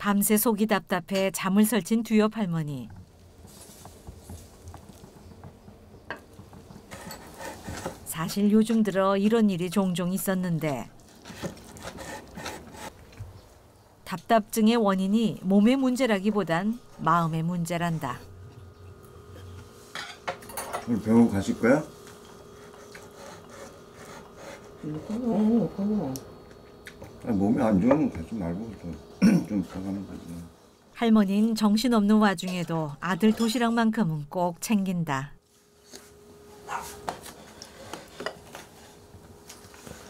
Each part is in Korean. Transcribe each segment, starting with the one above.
밤새 속이 답답해 잠을 설친 두엽 할머니. 사실 요즘 들어 이런 일이 종종 있었는데 답답증의 원인이 몸의 문제라기보단 마음의 문제란다. 오늘 병원 가실 거야? 몸이 안 좋으면 가지 말고 좀 가가는 거지. 할머니는 정신없는 와중에도 아들 도시락만큼은 꼭 챙긴다.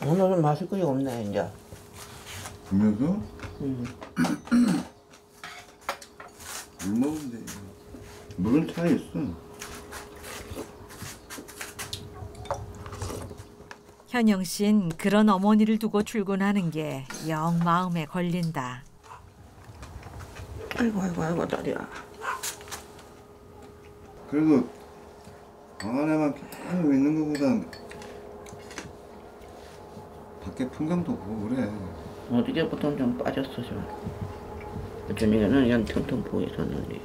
오늘은 마실 게 없네 이제. 그러면서? 응. 물 먹으면 돼. 물은 차 있어. 현영 씨는 그런 어머니를 두고 출근하는 게 영 마음에 걸린다. 아이고 다리야. 그래도 방 안에만 계속 있는 것보단 밖에 풍경도 보고 그래. 어저께부터는 좀 빠졌어 좀. 저녁에는 그냥 텅텅 부어 있었는데.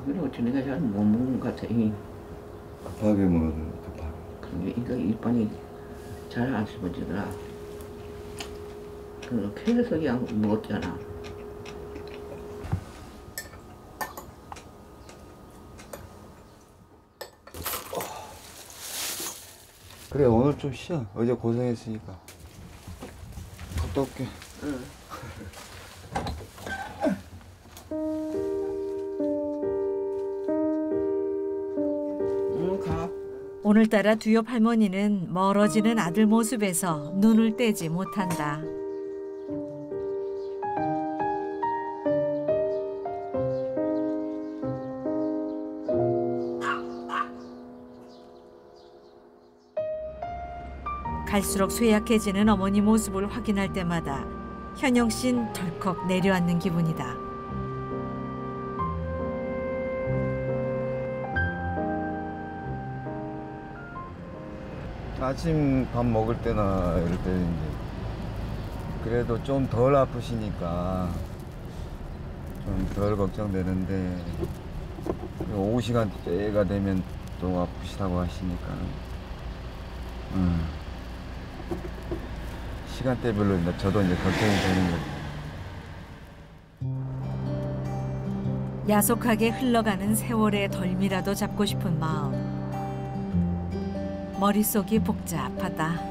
그리고 저녁에 잘 못 먹는 것 같아. 급하게 먹어도 급하게. 근데 이거 일반이 잘 안 씹어지더라. 그 계속 그냥 먹었잖아. 그래 오늘 좀 쉬어. 어제 고생했으니까. 갔다 올게. 응. 가. 오늘따라 두엽 할머니는 멀어지는 아들 모습에서 눈을 떼지 못한다. 갈수록 쇠약해지는 어머니 모습을 확인할 때마다 현영 씨는 덜컥 내려앉는 기분이다. 아침 밥 먹을 때나 이럴 때 이제 그래도 좀 덜 아프시니까 좀 덜 걱정되는데 오후 시간대가 되면 또 아프시다고 하시니까 시간대별로 이제 저도 이제 걱정이 되는 거죠. 야속하게 흘러가는 세월의 덜미라도 잡고 싶은 마음. 머릿속이 복잡하다.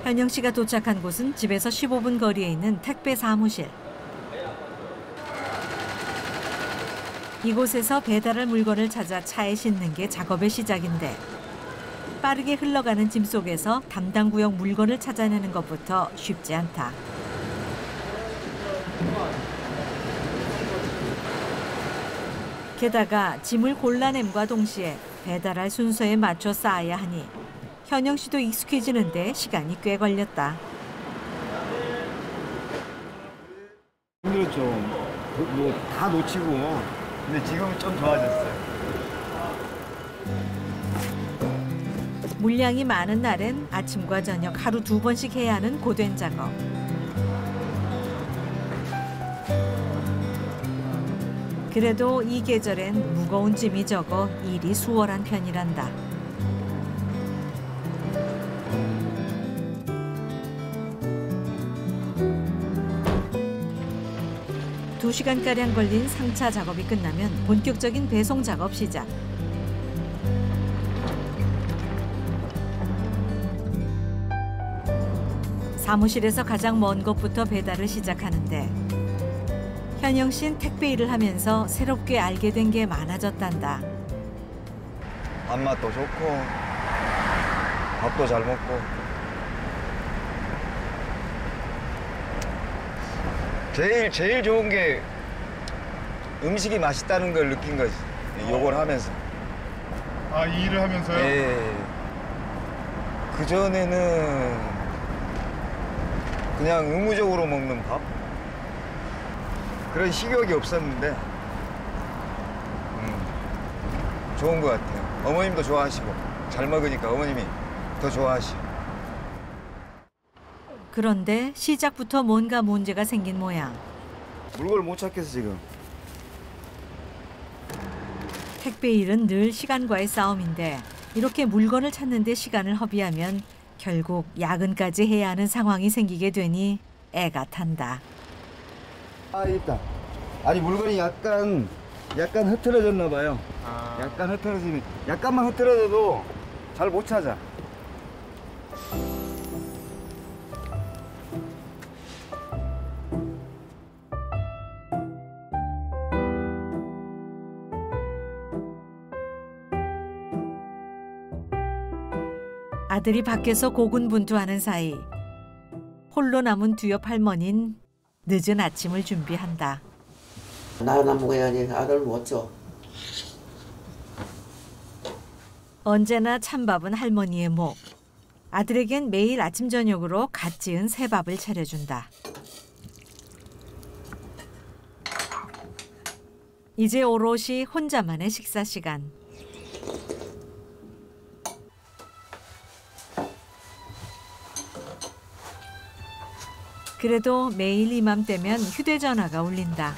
현영 씨가 도착한 곳은 집에서 15분 거리에 있는 택배 사무실. 이곳에서 배달할 물건을 찾아 차에 싣는 게 작업의 시작인데 빠르게 흘러가는 짐 속에서 담당 구역 물건을 찾아내는 것부터 쉽지 않다. 게다가 짐을 골라냄과 동시에 배달할 순서에 맞춰 쌓아야 하니 현영 씨도 익숙해지는데 시간이 꽤 걸렸다. 힘들었죠. 뭐 다 놓치고. 근데 지금은 좀 좋아졌어요. 물량이 많은 날엔 아침과 저녁 하루 2번씩 해야 하는 고된 작업. 그래도 이 계절엔 무거운 짐이 적어 일이 수월한 편이란다. 두 시간가량 걸린 상차 작업이 끝나면 본격적인 배송 작업 시작. 사무실에서 가장 먼 곳부터 배달을 시작하는데 현영 씨는 택배 일을 하면서 새롭게 알게 된 게 많아졌단다. 밥맛도 좋고 밥도 잘 먹고 제일 좋은 게 음식이 맛있다는 걸 느낀 거지. 요걸 하면서 아, 이 일을 하면서요? 예. 그전에는 그냥 의무적으로 먹는 밥? 그런 식욕이 없었는데 좋은 것 같아요. 어머님도 좋아하시고 잘 먹으니까 어머님이 더 좋아하시고. 그런데 시작부터 뭔가 문제가 생긴 모양. 물건을 못 찾겠어 지금. 택배 일은 늘 시간과의 싸움인데 이렇게 물건을 찾는 데 시간을 허비하면 결국 야근까지 해야 하는 상황이 생기게 되니 애가 탄다. 아 있다. 아니 물건이 약간 흐트러졌나 봐요. 약간 흐트러지면 약간만 흐트러져도 잘 못 찾아. 아들이 밖에서 고군분투하는 사이 홀로 남은 두엽 할머니는 늦은 아침을 준비한다. 나나 먹어야지. 아들 못 줘. 언제나 찬밥은 할머니의 목. 아들에겐 매일 아침 저녁으로 갓 지은 새밥을 차려준다. 이제 오롯이 혼자만의 식사 시간. 그래도 매일 이맘때면 휴대전화가 울린다.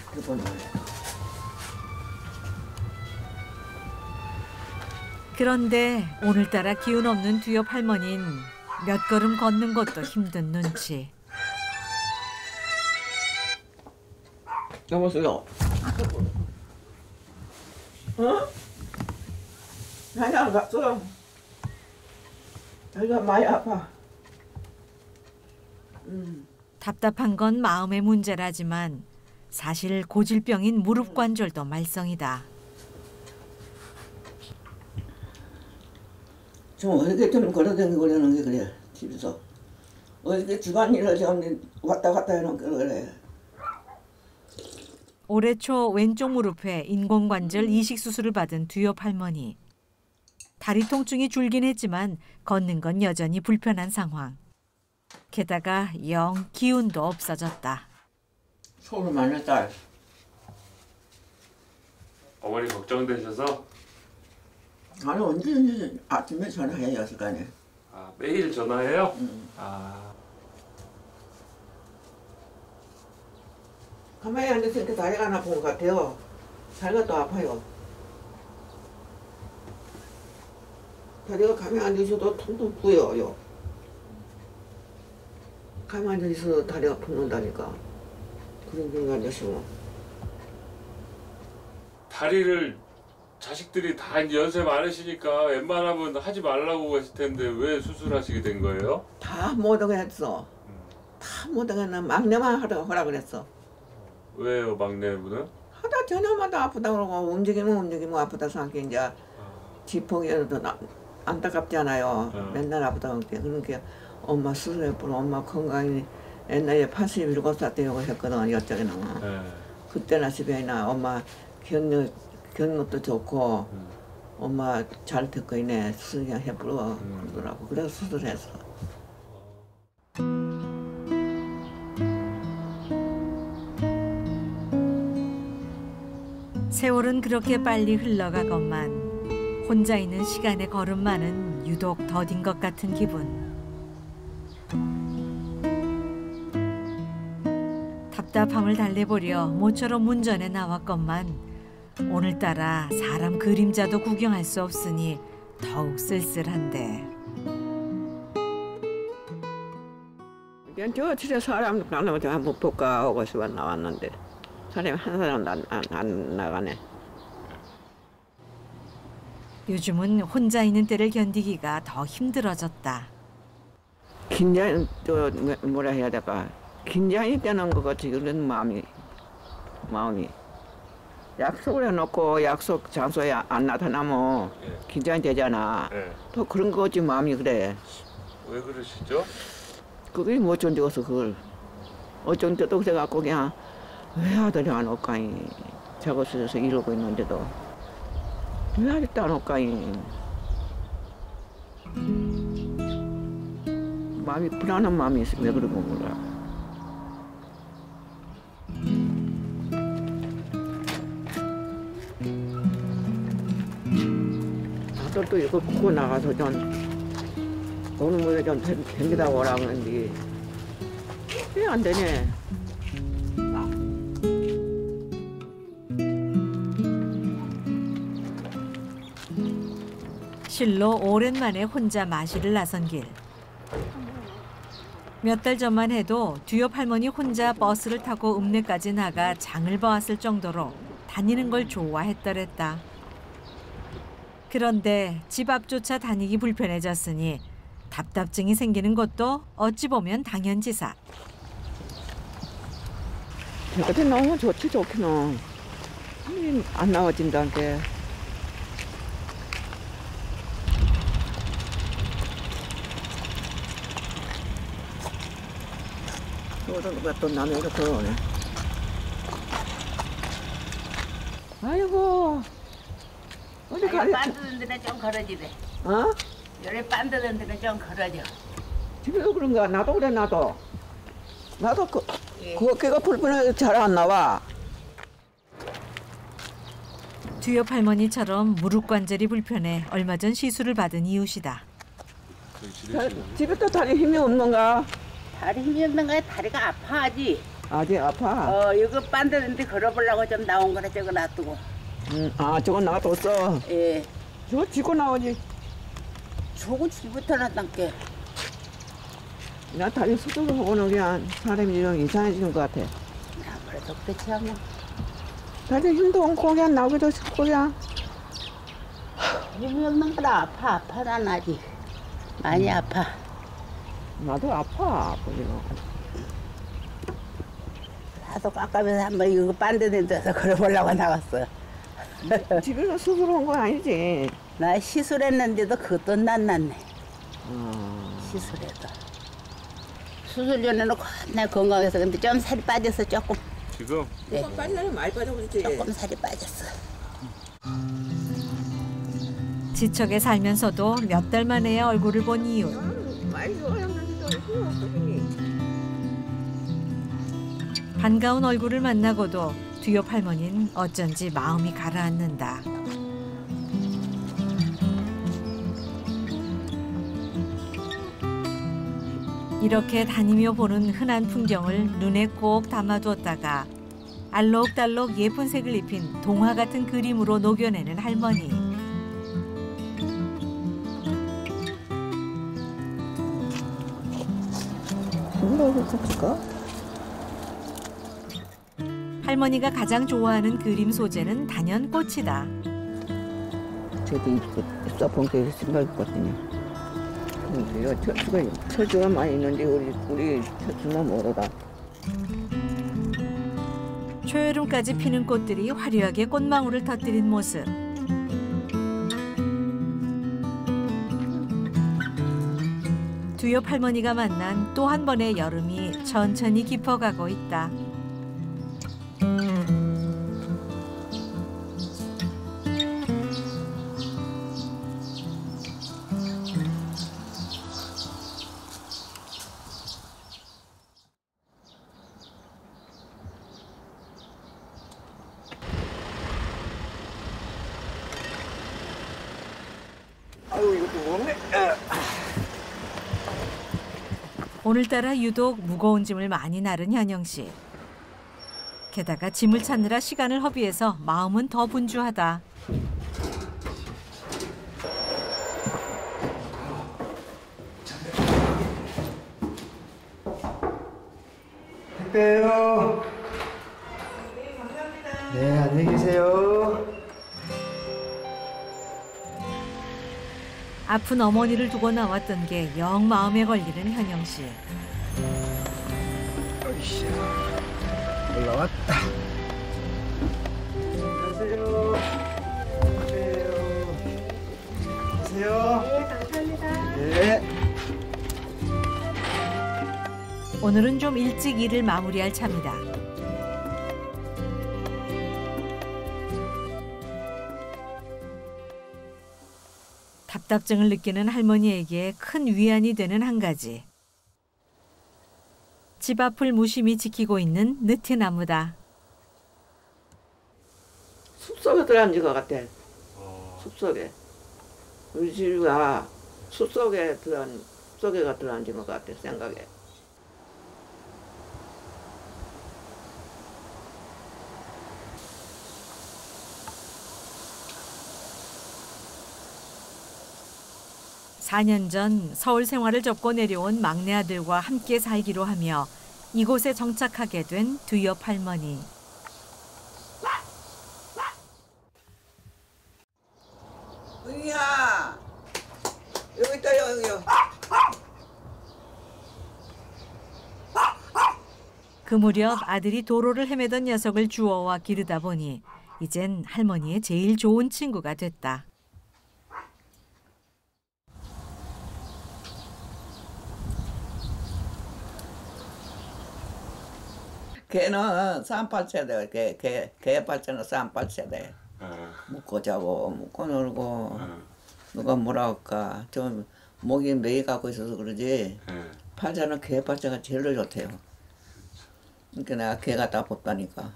그런데 오늘따라 기운 없는 두엽 할머니는 몇 걸음 걷는 것도 힘든 눈치. 여보세요. 어? 많이 안 갔어. 자기가 많이 아파. 답답한 건 마음의 문제라지만 사실 고질병인 무릎 관절도 말썽이다. 좀 어떻게 좀 걸어다니고 그러는 게 그래. 집에서. 어떻게 집안일을 좀 왔다 갔다 해놓은 게 그래. 올해 초 왼쪽 무릎에 인공관절 이식 수술을 받은 두엽 할머니. 다리 통증이 줄긴 했지만 걷는 건 여전히 불편한 상황. 게다가 영 기운도 없어졌다. 소를 많이 딸. 어머니 걱정되셔서? 아니 언제 아침에 전화해야 할 거 아니야. 아, 매일 전화해요? 아. 가만히 앉았으니까 다리가 안 아픈 것 같아요. 다리가 또 아파요. 다리가 가만히 앉으셔도 통통 부여요. 가만히 앉아있어도 다리가 붓는다니까. 그런 데 앉으시면. 다리를 자식들이 다 이제 연세 많으시니까 웬만하면 하지 말라고 했을 텐데 왜 수술하시게 된 거예요? 다 못하게 했어. 다 못하게 했나 막내만 하라 그랬어. 왜요, 막내분은? 하다 저녁마다 아프다 그러고 움직이면 아프다 생각해. 이제 지펑이라도 안타깝잖아요. 맨날 아프다 그러니까. 그러니까 엄마 수술해보러 엄마 건강이 옛날에 87살 때라고 했거든. 이쪽에는. 네. 그때나 집에나 엄마 견력도 좋고 엄마 잘 듣고 있네. 수술 그냥 해보러 그러더라고. 그래서 수술했어. 세월은 그렇게 빨리 흘러가건만 혼자 있는 시간의 걸음만은 유독 더딘 것 같은 기분. 답답함을 달래보려 모처럼 문전에 나왔건만 오늘따라 사람 그림자도 구경할 수 없으니 더욱 쓸쓸한데. 저 집에 사람 나는 한번 볼까 하고 싶어 나왔는데 사람이 한 사람도 안 나가네. 요즘은 혼자 있는 때를 견디기가 더 힘들어졌다. 긴장 또 뭐라 해야 될까? 긴장이 되는 것 같이 그런 마음이 약속을 해놓고 약속 장소에 안 나타나면 긴장이 되잖아. 네. 또 그런 거지 마음이 그래. 왜 그러시죠? 그게 못 견디어서 그걸 어쩐 때도 그래갖고 그냥 왜 아들이 안 올까이 작업실에서 이러고 있는데도 왜 아직도 안 올까이 마음이 불안한 마음이 있어. 왜 그런 거 몰라. 아들도 이거 굽고 나가서 오늘 뭐에 좀 댕기다 오라 그러는데 왜 안 되네. 실로 오랜만에 혼자 마실을 나선 길. 몇 달 전만 해도 뒤옆 할머니 혼자 버스를 타고 읍내까지 나가 장을 봐왔을 정도로 다니는 걸 좋아했더랬다. 그런데 집 앞조차 다니기 불편해졌으니 답답증이 생기는 것도 어찌 보면 당연지사. 그때 너무 좋기는 안 나와진다는 게. 또 남의 이렇게 오네. 아이고 어디 가려? 빤드는 데는 좀 걸어지래. 어? 요래 빤드는 데는 좀 걸어져. 집에서 그런가? 나도 그래 나도 그거 불편해서 잘 안 나와. 뒤옆 할머니처럼 무릎 관절이 불편해 얼마 전 시술을 받은 이웃이다. 집에 또 다리 힘이 없는가? 다리 힘이 없는 거야. 다리가 아파하지. 아직 아파? 이거 빤드는 데 걸어보려고 좀 나온 거라 저거 놔두고. 아 저거 놔뒀어. 예. 저거 짚고 나오지. 저거 지부터 놨단게. 나 다리 수술을 하고는 그냥 사람이 좀 이상해지는 것 같아. 아무래도 그렇지 않나. 다리 힘도 없고 그냥 나오기도 싫고 그냥. 힘이 없는 거라 아파 난 아직. 많이 아파. 나도 아파 보기는. 나도 깜깜해서 한번 이거 빤드는 데서 걸어보려고 나왔어. 집에서 수술한 거 아니지? 나 시술했는데도 그것도 낫네. 시술해도. 수술 전에는 겁나 건강해서 근데 좀 살이 빠졌어 조금. 지금? 네. 빠지면 많이 빠져버리지. 조금 살이 빠졌어. 지척에 살면서도 몇 달 만에야 얼굴을 본 이웃. 많이 좋아졌는데도 힘이 없으니. 반가운 얼굴을 만나고도 뒤옆 할머니는 어쩐지 마음이 가라앉는다. 이렇게 다니며 보는 흔한 풍경을 눈에 꼭 담아두었다가 알록달록 예쁜 색을 입힌 동화 같은 그림으로 녹여내는 할머니. 할머니가 가장 좋아하는 그림 소재는 단연 꽃이다. 저도 입사 본게 신발 입거든요. 근데 철수가 많이 있는데 우리 철수만 모르다. 초여름까지 피는 꽃들이 화려하게 꽃망울을 터뜨린 모습. 뒤옆 할머니가 만난 또 한 번의 여름이 천천히 깊어가고 있다. 아유 이것도 무겁네. 오늘따라 유독 무거운 짐을 많이 나른 현영 씨. 게다가 짐을 찾느라 시간을 허비해서 마음은 더 분주하다. 택배요. 네, 안녕히 계세요. 아픈 어머니를 두고 나왔던 게 영 마음에 걸리는 현영 씨. 으쌰, 올라왔다. 안녕하세요. 안녕하세요. 네, 감사합니다. 네. 오늘은 좀 일찍 일을 마무리할 참이다. 답답증을 느끼는 할머니에게 큰 위안이 되는 한 가지. 집 앞을 무심히 지키고 있는 느티나무다. 숲속에 들어앉은 것 같아. 숲속에. 우리 집이가 숲속에 들어앉은 것 같아, 생각에. 사 년 전 서울 생활을 접고 내려온 막내 아들과 함께 살기로 하며 이곳에 정착하게 된 두엽 할머니. 은희야, 여기 있다, 여기. 그 무렵 아들이 도로를 헤매던 녀석을 주워와 기르다 보니 이젠 할머니의 제일 좋은 친구가 됐다. 걔는 쌈팔세대, 개팔세는 쌈팔세대. 묵고 자고, 묵고 놀고, 누가 뭐라 할까. 좀 목이 메이 갖고 있어서 그러지. 팔자는 개팔자가 제일 좋대요. 그러니까 내가 개 갖다 뽑다니까.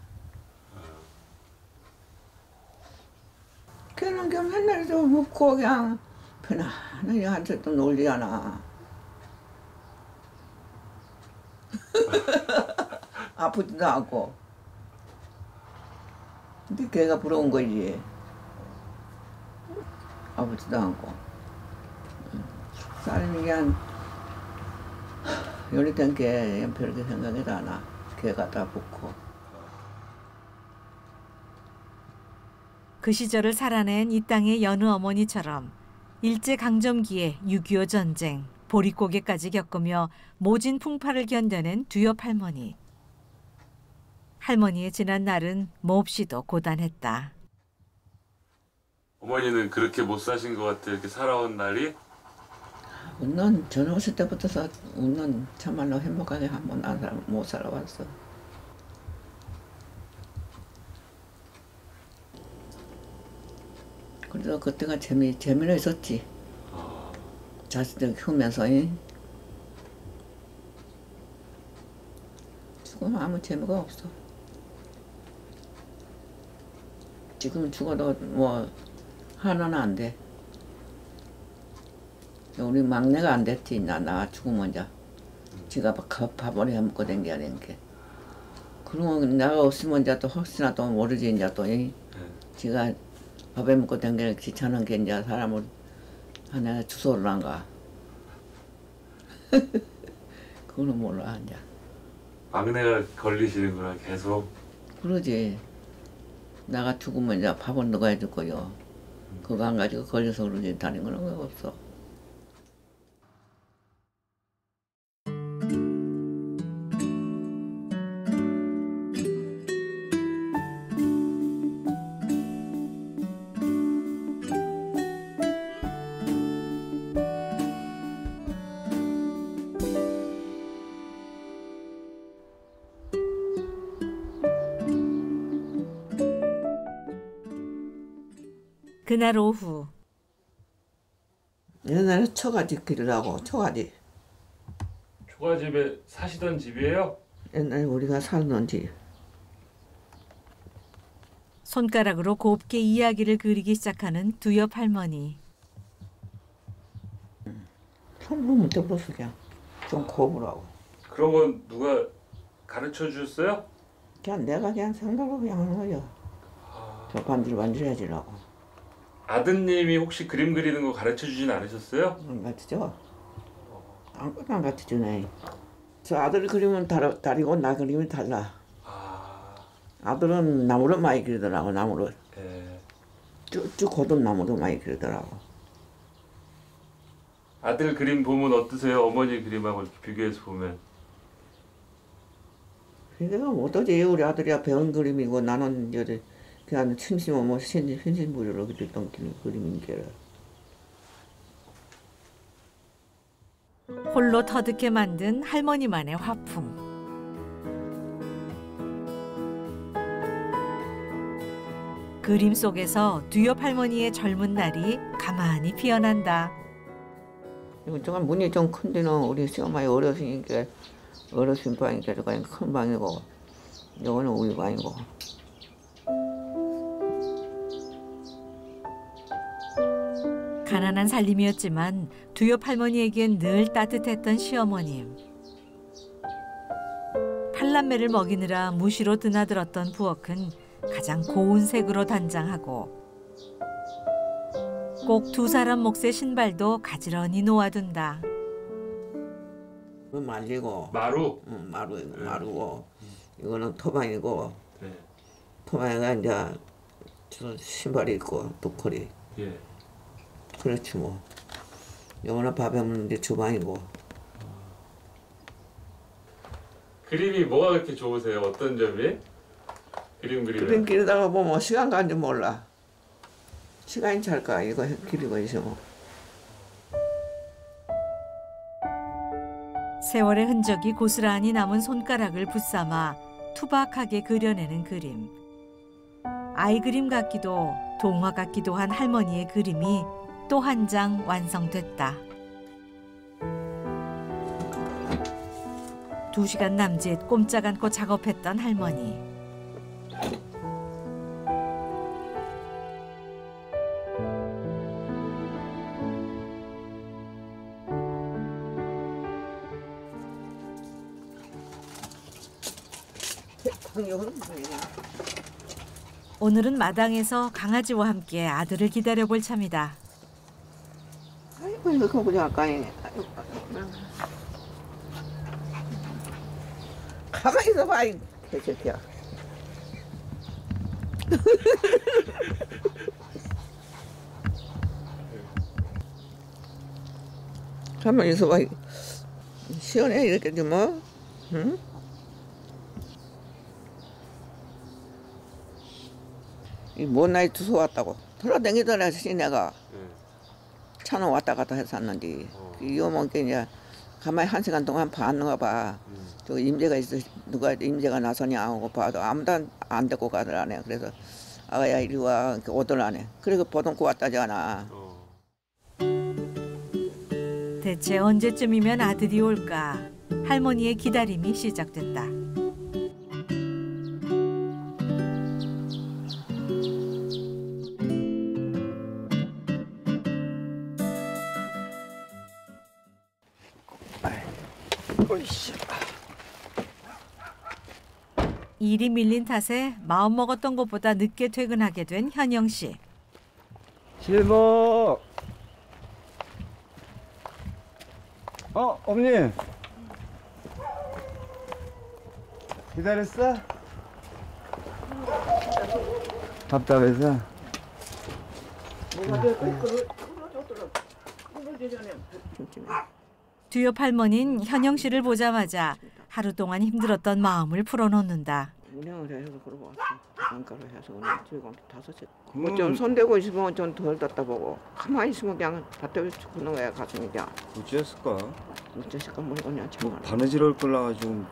걔는 그냥 맨날 좀 묵고 그냥 편안하게 한테 또 놀리잖아. 아프지도 않고. 근데 걔가 부러운 거지. 아프지도 않고. 살이 그냥 요리된 게 별게 생각이 안 나. 걔 갖다 붓고. 그 시절을 살아낸 이 땅의 여느 어머니처럼 일제강점기에 6.25 전쟁, 보릿고개까지 겪으며 모진 풍파를 견뎌낸 두엽 할머니. 할머니의 지난 날은 몹시도 고단했다. 어머니는 그렇게 못 사신 것 같아. 이렇게 살아온 날이. 난 전화 왔을 때부터 난 참말로 행복하게 한 번 못 살아왔어. 그래도 그때가 재미는 있었지. 자식들 키우면서. 죽으면 아무 재미가 없어. 지금 죽어도 뭐 하나는 안 돼. 우리 막내가 안 됐지. 나 죽으면 이제 지가 밥벌이 해먹고 댕겨야 되는 게. 그러면 내가 없으면 이제 또 혹시나 또 모르지. 이제 또 지가 밥 해먹고 댕기는 귀찮은 게 이제 사람을 하나 주소를 안 가. 그거는 몰라 이제. 막내가 걸리시는구나 계속. 그러지. 내가 죽으면 이제 밥은 누가 해줄 거요. 그거 안 가지고 걸려서 그러지. 다른 거는 왜 없어. 그날 오후 옛날에 처가집 기르라고. 처가집. 초가집에 사시던 집이에요? 옛날에 우리가 살던 집. 손가락으로 곱게 이야기를 그리기 시작하는 두엽 할머니. 손으로 못 해봤어 그냥. 좀 고부라고. 그런 건 누가 가르쳐 주셨어요? 그냥 내가 그냥 생각으로 그냥 하는 거야. 저 반질반질 해주려고. 아드님이 혹시 그림 그리는 거 가르쳐 주진 않으셨어요? 안 가르쳐줘. 아무것도 안 가르쳐주네. 저 아들 그림은 다르고 나 그림이 달라. 아들은 나무를 많이 그리더라고. 나무를. 쭉쭉 고든 나무도 많이 그리더라고. 아들 그림 보면 어떠세요? 어머니 그림하고 이렇게 비교해서 보면. 내가 못하지. 우리 아들이야 배운 그림이고 나는 이제 그냥 심심하면 뭐 신신부리로 그렸던 그림인 게라. 홀로 터득해 만든 할머니만의 화풍. 그림 속에서 두엽 할머니의 젊은 날이 가만히 피어난다. 이건 정말 문이 좀 큰 데는 우리 시어머니 어르신이니까 어르신 방이니까 저거 큰 방이고 요거는 우리 방이고. 가난한 살림이었지만 두엽 할머니에겐 늘 따뜻했던 시어머님. 팔남매를 먹이느라 무시로 드나들었던 부엌은 가장 고운 색으로 단장하고 꼭 두 사람 몫의 신발도 가지런히 놓아둔다. 그 말리고 마루. 응, 마루고 이거는 토방이고 네. 토방이가 이제 저 신발이 있고 도커리. 예. 그렇지 뭐. 요거는 밥에 먹는 게 주방이고. 그림이 뭐가 그렇게 좋으세요? 어떤 점이? 그림 그리면. 그림 그리다가 보면 시간 가는 줄 몰라. 시간이 잘까 이거 그리고 있으면. 세월의 흔적이 고스란히 남은 손가락을 붙삼아 투박하게 그려내는 그림. 아이 그림 같기도 동화 같기도 한 할머니의 그림이 또 한 장 완성됐다. 2시간 남짓 꼼짝 않고 작업했던 할머니. 오늘은 마당에서 강아지와 함께 아들을 기다려볼 참이다. 아이고 이거 그냥 아까니. 가만히 있어봐 이 개새끼야. 가만히 있어봐. 시원해 이렇게 좀 뭐? 응? 이 먼 나이 주워 왔다고 돌아다니더라 시내가. 차는 왔다 갔다 했었는데 이 어머니께 이제 가만히 1시간 동안 봤는가 봐. 저 임재가 있어 누가 임재가 나서냐 하고 봐도 아무도 안 데리고 가더라네. 그래서 아가야 이리 와 오더라네. 그래서 보동고 왔다잖아. 대체 언제쯤이면 아들이 올까? 할머니의 기다림이 시작됐다. 일이 밀린 탓에 마음먹었던 것보다 늦게 퇴근하게 된 현영 씨. 실목. 어머니. 기다렸어? 답답해서. 두엽 할머니는 현영 씨를 보자마자 하루 동안 힘들었던 마음을 풀어놓는다. 운행을 해서 그러고 왔어. 안가로 해서 오늘 지금 5시. 좀 손대고 있으면 좀 덜 답답하고 가만히 있으면 그냥 답답해 죽는 거야 가슴이 그냥. 어찌했을까? 어쩌실까 모르겠냐 참. 바느질 할 걸 나가지고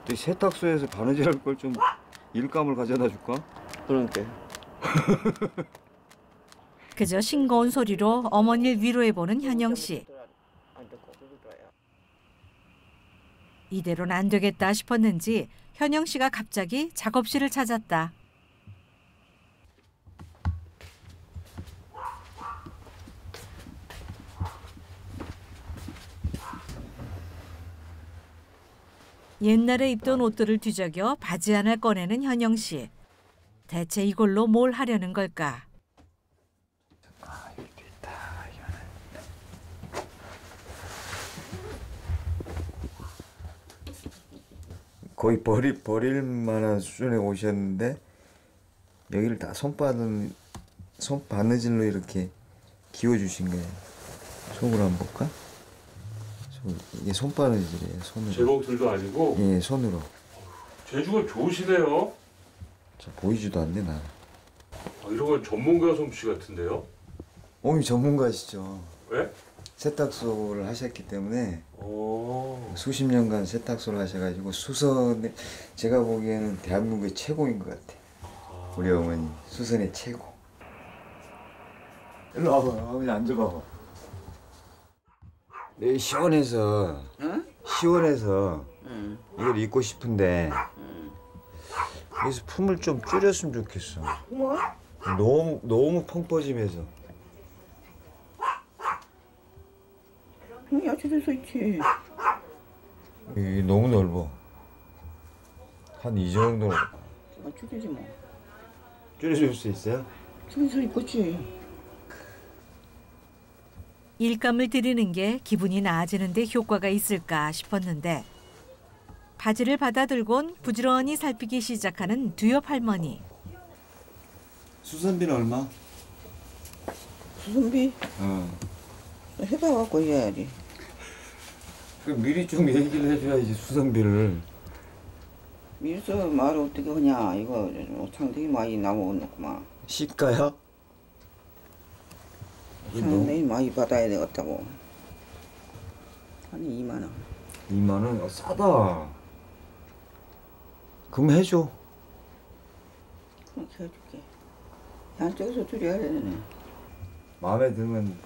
또 세탁소에서 바느질 할 걸 좀 일감을 가져다 줄까? 그러니까. 그저 싱거운 소리로 어머니를 위로해보는 현영 씨. 이대로는 안 되겠다 싶었는지 현영 씨가 갑자기 작업실을 찾았다. 옛날에 입던 옷들을 뒤적여 바지 하나 꺼내는 현영 씨. 대체 이걸로 뭘 하려는 걸까? 거의 버릴 만한 수준에 오셨는데 여기를 다 손바느질로 이렇게 기워주신 거예요. 손으로 한번 볼까? 이게 손바느질이에요. 손으로. 제목들도 아니고. 예, 손으로. 재주가 좋으시네요. 저 보이지도 않네 나. 이런 건 전문가 솜씨 같은데요? 어머니 전문가시죠. 왜? 세탁소를 하셨기 때문에 오. 수십 년간 세탁소를 하셔가지고 수선에 제가 보기에는 대한민국의 최고인 것 같아요. 우리 어머니 수선이 최고. 일로 와봐. 어머니 앉아봐봐. 내 시원해서 응? 시원해서 응. 이걸 입고 싶은데 그래서 품을 좀 줄였으면 좋겠어. 뭐? 너무 펑퍼짐해서. 야채 될수 있지. 이게 너무 넓어. 한 이 정도로 줄이지 뭐. 줄여줄 수 있어요? 줄일 수 있겠지. 일감을 들이는 게 기분이 나아지는 데 효과가 있을까 싶었는데 바지를 받아들곤 부지런히 살피기 시작하는 두엽 할머니. 수선비는 얼마? 수선비 어. 해봐갖고 해야지. 그 미리 좀 얘기를 해줘야지 수선비를. 밀서 말 어떻게 하냐. 이거 상당히 많이 나먹었구만. 시가야? 상당히 많이 받아야 되겠다고. 한 2만 원. 2만 원? 싸다. 그럼 해줘. 그렇게 해줄게. 양쪽에서 줄여야 되네. 마음에 들면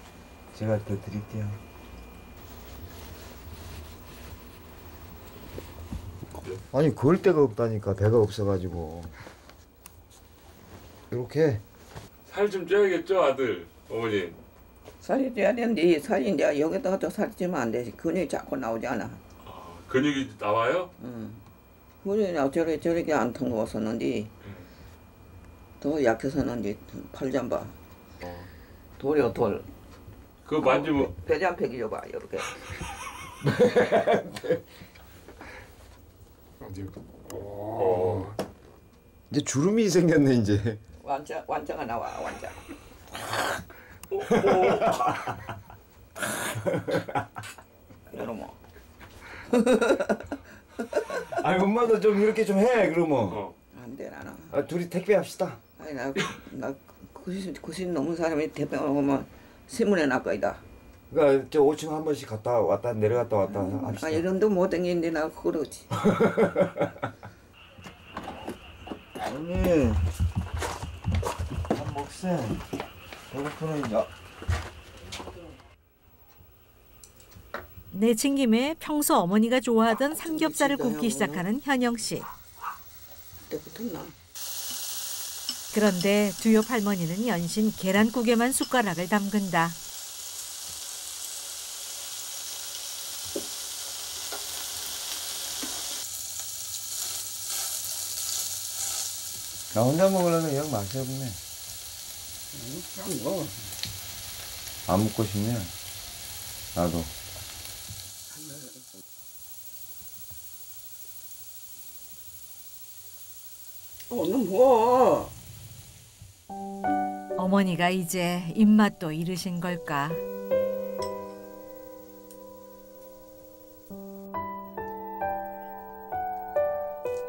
제가 더 드릴게요. 아니 그럴 데가 없다니까. 배가 없어가지고. 이렇게. 살 좀 쪄야겠죠 아들 어머니. 살이 쪄야 되는데 이 살이 이제 여기다가 또 살이 찌면 안 되지. 근육이 자꾸 나오잖아. 근육이 나와요? 응. 근육이 저렇게 안 통로웠었는데 더 약해서는 이제 팔 잡아. 돌이요 돌. 그거 만지면 배잔팩이 줘봐 이렇게. 이제 주름이 생겼네 이제. 완자가 나와 완자. 이러면. 아니 엄마도 좀 이렇게 좀 해 그러면. 안 돼 나는. 아, 둘이 택배 합시다. 아니 나 90 넘은 사람이 대병 오면 신문에 날 거이다. 그러니까 저 5층 한 번씩 갔다 왔다 내려갔다 왔다 합시다. 아 이런도 못 댕기는데 나 그러지. 언니 밥 먹세. 배고프네. 내친 김에 평소 어머니가 좋아하던 삼겹살을 굽기 시작하는 현영 씨. 그때 붙었나? 그런데 두엽 할머니는 연신 계란국에만 숟가락을 담근다. 나 혼자 먹으려면 영 맛이 없네. 그럼 뭐. 안 먹고 싶네. 나도. 오늘 뭐? 어머니가 이제 입맛도 잃으신 걸까.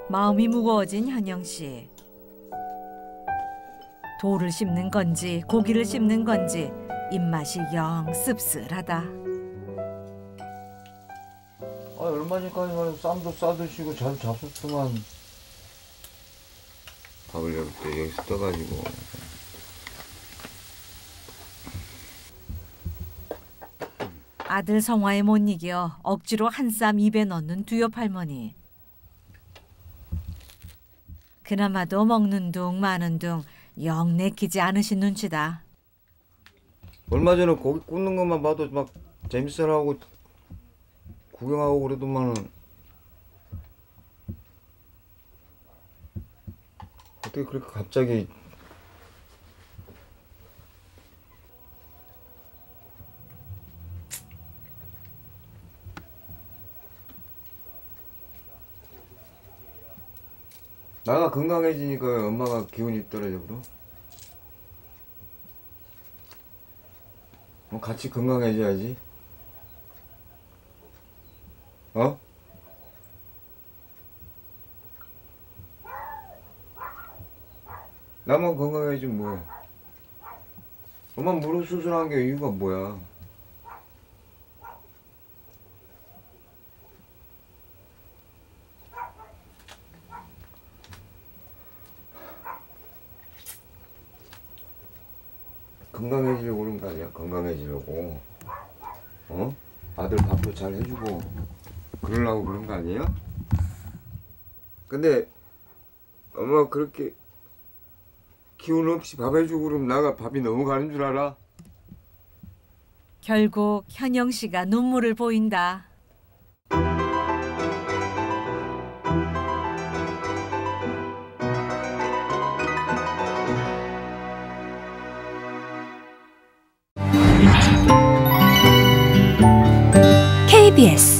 마음이 무거워진 현영 씨. 돌을 씹는 건지 고기를 씹는 건지 입맛이 영 씁쓸하다. 아 얼마 전까지만 쌈도 싸드시고 잘 잡수더만. 밥을 이렇게 여기서 떠가지고. 아들 성화에 못 이겨 억지로 한 쌈 입에 넣는 두엽 할머니. 그나마도 먹는 둥 마는 둥 영 내키지 않으신 눈치다. 얼마 전에 고기 굽는 것만 봐도 막 재밌어하고 구경하고 그러더만은 어떻게 그렇게 갑자기. 나가 건강해지니까 엄마가 기운이 떨어져 그럼? 뭐 같이 건강해져야지. 어? 나만 건강해지면 뭐해? 엄마 무릎 수술한 게 이유가 뭐야? 건강해지려고 그런 거 아니야? 건강해지려고. 어? 아들 밥도 잘 해주고 그러려고 그런 거 아니에요? 근데 엄마 그렇게 기운 없이 밥 해주고 그러면 나가 밥이 넘어가는 줄 알아? 결국 현영 씨가 눈물을 보인다. KBS